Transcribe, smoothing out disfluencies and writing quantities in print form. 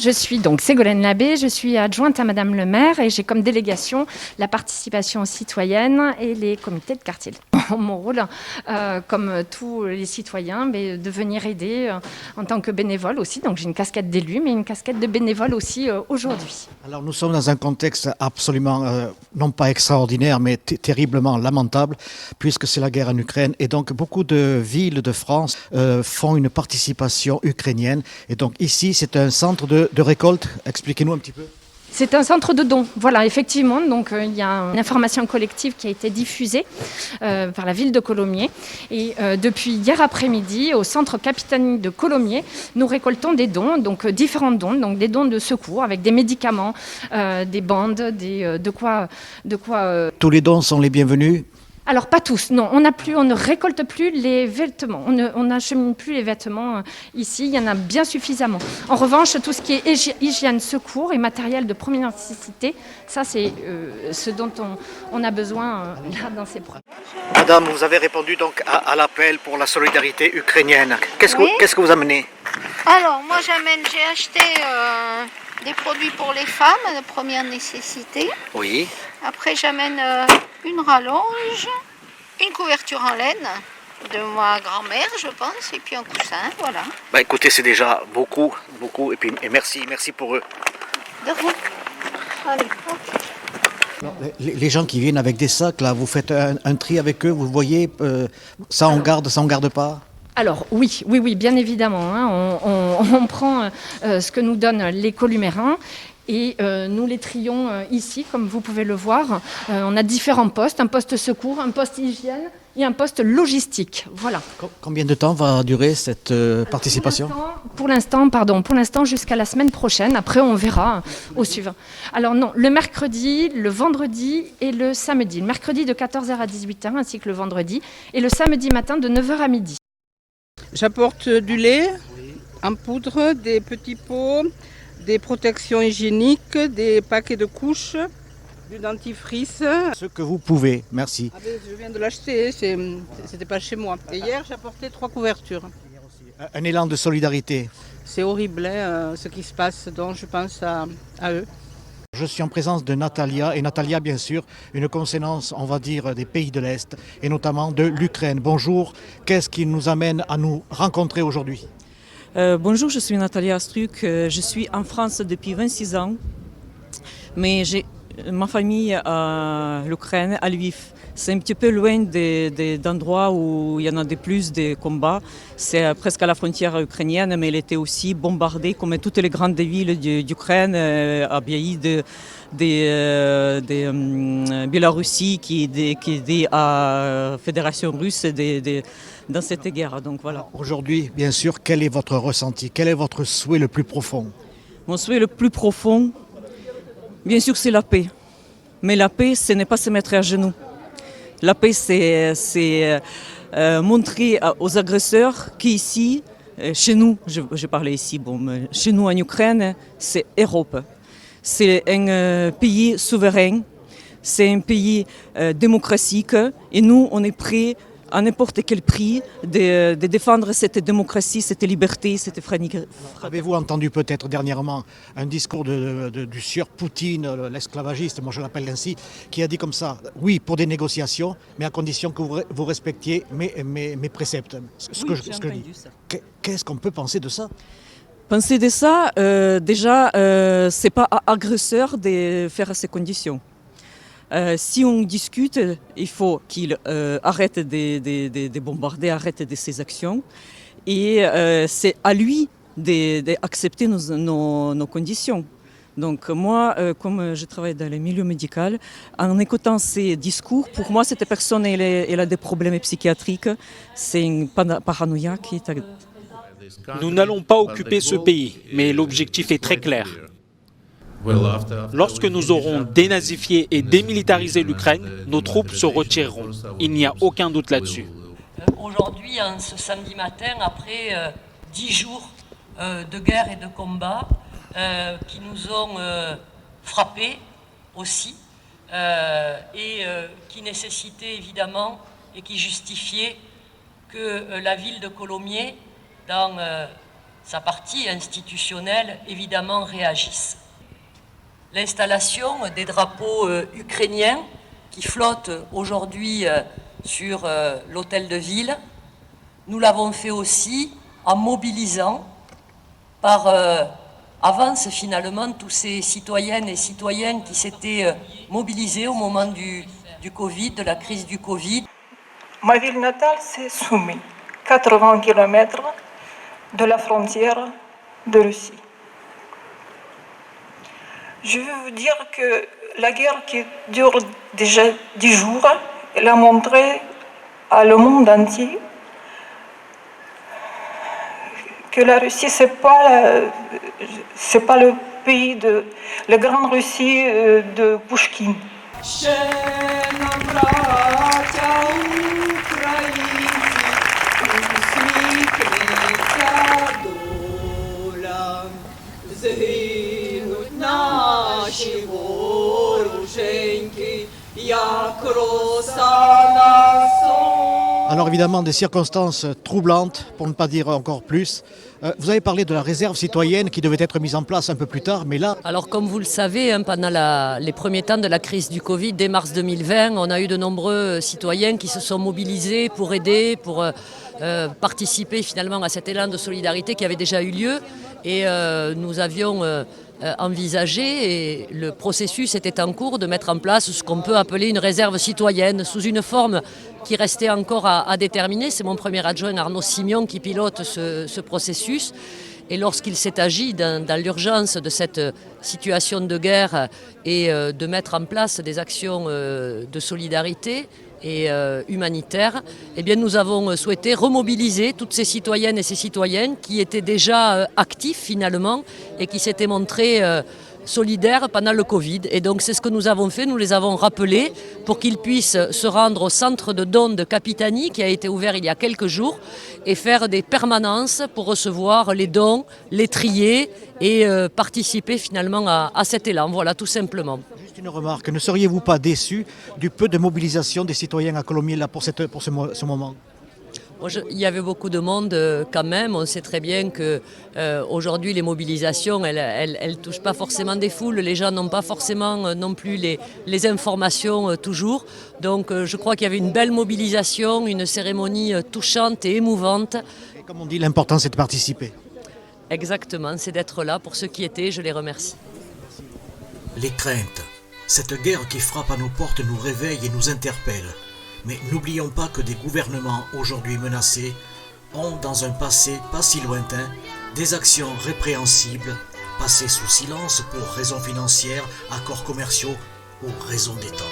Je suis donc Ségolène Labbé, je suis adjointe à Madame le maire et j'ai comme délégation la participation citoyenne et les comités de quartier. Mon rôle, comme tous les citoyens, de venir aider en tant que bénévole aussi. Donc j'ai une casquette d'élu, mais une casquette de bénévole aussi aujourd'hui. Alors nous sommes dans un contexte absolument, non pas extraordinaire, mais terriblement lamentable, puisque c'est la guerre en Ukraine. Et donc beaucoup de villes de France font une participation ukrainienne. Et donc ici, c'est un centre de récolte. Expliquez-nous un petit peu. C'est un centre de dons, voilà, effectivement. Donc, il y a une information collective qui a été diffusée par la ville de Colomiers. Et depuis hier après-midi, au centre Capitanie de Colomiers, nous récoltons des dons, donc différents dons, donc des dons de secours avec des médicaments, des bandes, de quoi. Tous les dons sont les bienvenus. Alors pas tous, non, on ne récolte plus les vêtements, on n'achemine plus les vêtements ici, il y en a bien suffisamment. En revanche, tout ce qui est hygiène, secours et matériel de première nécessité, ça c'est ce dont on a besoin là dans ces projets. Madame, vous avez répondu donc à l'appel pour la solidarité ukrainienne. Qu'est-ce que vous amenez? Alors, moi j'ai acheté des produits pour les femmes de première nécessité. Oui. Après, j'amène une rallonge, une couverture en laine de ma grand-mère, je pense, et puis un coussin, voilà. Écoutez, c'est déjà beaucoup, et merci pour eux. De rien. Allez, hop. Alors, les gens qui viennent avec des sacs, là, vous faites un tri avec eux, vous voyez, ça on garde pas? Alors oui, bien évidemment. Hein, on prend ce que nous donnent les columérins et nous les trions ici, comme vous pouvez le voir. On a différents postes, un poste secours, un poste hygiène et un poste logistique. Voilà. Combien de temps va durer cette participation? Pour l'instant, jusqu'à la semaine prochaine. Après, on verra au suivant. Alors non, le mercredi, le vendredi et le samedi. Le mercredi de 14h à 18h ainsi que le vendredi et le samedi matin de 9h à midi. J'apporte du lait en poudre, des petits pots, des protections hygiéniques, des paquets de couches, du dentifrice. Ce que vous pouvez, merci. Je viens de l'acheter, c'était pas chez moi. Et hier, j'ai apporté 3 couvertures. Un élan de solidarité. C'est horrible ce qui se passe, donc je pense à eux. Je suis en présence de Natalia, et Natalia, bien sûr, une consonance, on va dire, des pays de l'Est, et notamment de l'Ukraine. Bonjour, qu'est-ce qui nous amène à nous rencontrer aujourd'hui? Bonjour, je suis Natalia Astruc, je suis en France depuis 26 ans, mais j'ai ma famille à l'Ukraine, à Lviv. C'est un petit peu loin d'endroits où il y en a de plus de combats. C'est presque à la frontière ukrainienne, mais elle était aussi bombardée comme toutes les grandes villes d'Ukraine, obéie de Biélorussie qui est à la Fédération russe dans cette guerre. Donc, voilà. Aujourd'hui, bien sûr, quel est votre ressenti? Quel est votre souhait le plus profond? Mon souhait le plus profond, bien sûr, c'est la paix. Mais la paix, ce n'est pas se mettre à genoux. La paix, c'est montrer aux agresseurs qu'ici, chez nous, je parlais ici, chez nous en Ukraine, c'est Europe. C'est un pays souverain, c'est un pays démocratique et nous, on est prêts à n'importe quel prix de défendre cette démocratie, cette liberté, cette fraternité. Avez-vous entendu peut-être dernièrement un discours du sieur Poutine, l'esclavagiste, moi je l'appelle ainsi, qui a dit comme ça, oui pour des négociations, mais à condition que vous respectiez mes préceptes. Qu'est-ce qu'on peut penser de ça? Penser de ça, déjà, c'est pas à agresseur de faire ces conditions. Si on discute, il faut qu'il arrête de bombarder, arrête de ses actions. Et c'est à lui d'accepter nos conditions. Donc moi, comme je travaille dans le milieu médical, en écoutant ces discours, pour moi, cette personne, elle a des problèmes psychiatriques. C'est une paranoïa qui est... Nous n'allons pas occuper ce pays, mais l'objectif est très clair. Lorsque nous aurons dénazifié et démilitarisé l'Ukraine, nos troupes se retireront. Il n'y a aucun doute là-dessus. Aujourd'hui, ce samedi matin, après 10 jours de guerre et de combat qui nous ont frappés aussi et qui nécessitaient évidemment et qui justifiaient que la ville de Colomiers, dans sa partie institutionnelle, évidemment, réagisse. L'installation des drapeaux ukrainiens qui flottent aujourd'hui sur l'hôtel de ville, nous l'avons fait aussi en mobilisant par avance finalement tous ces citoyennes et citoyens qui s'étaient mobilisés au moment du Covid, de la crise du Covid. Ma ville natale, c'est Soumy, 80 km de la frontière de Russie. Je veux vous dire que la guerre qui dure déjà 10 jours, elle a montré à le monde entier que la Russie, c'est pas le pays de la grande Russie de Pouchkine. Alors évidemment, des circonstances troublantes, pour ne pas dire encore plus. Vous avez parlé de la réserve citoyenne qui devait être mise en place un peu plus tard, mais là... Alors comme vous le savez, pendant les premiers temps de la crise du Covid, dès mars 2020, on a eu de nombreux citoyens qui se sont mobilisés pour aider, pour participer finalement à cet élan de solidarité qui avait déjà eu lieu. Et nous avions envisagé, et le processus était en cours, de mettre en place ce qu'on peut appeler une réserve citoyenne, sous une forme qui restait encore à déterminer. C'est mon premier adjoint Arnaud Simion qui pilote ce processus. Et lorsqu'il s'est agi dans l'urgence de cette situation de guerre et de mettre en place des actions de solidarité et humanitaire, eh bien nous avons souhaité remobiliser toutes ces citoyennes et ces citoyens qui étaient déjà actifs finalement et qui s'étaient montrés solidaires pendant le Covid. Et donc c'est ce que nous avons fait, nous les avons rappelés pour qu'ils puissent se rendre au centre de dons de Capitanie qui a été ouvert il y a quelques jours et faire des permanences pour recevoir les dons, les trier et participer finalement à cet élan. Voilà, tout simplement. Juste une remarque, ne seriez-vous pas déçu du peu de mobilisation des citoyens à Colomiers là, pour ce moment ? Il y avait beaucoup de monde quand même. On sait très bien qu'aujourd'hui les mobilisations, elles touchent pas forcément des foules. Les gens n'ont pas forcément non plus les informations toujours. Donc je crois qu'il y avait une belle mobilisation, une cérémonie touchante et émouvante. Et comme on dit, l'important c'est de participer. Exactement, c'est d'être là. Pour ceux qui étaient, je les remercie. Les craintes. Cette guerre qui frappe à nos portes nous réveille et nous interpelle. Mais n'oublions pas que des gouvernements aujourd'hui menacés ont, dans un passé pas si lointain, des actions répréhensibles, passées sous silence pour raisons financières, accords commerciaux ou raisons d'État.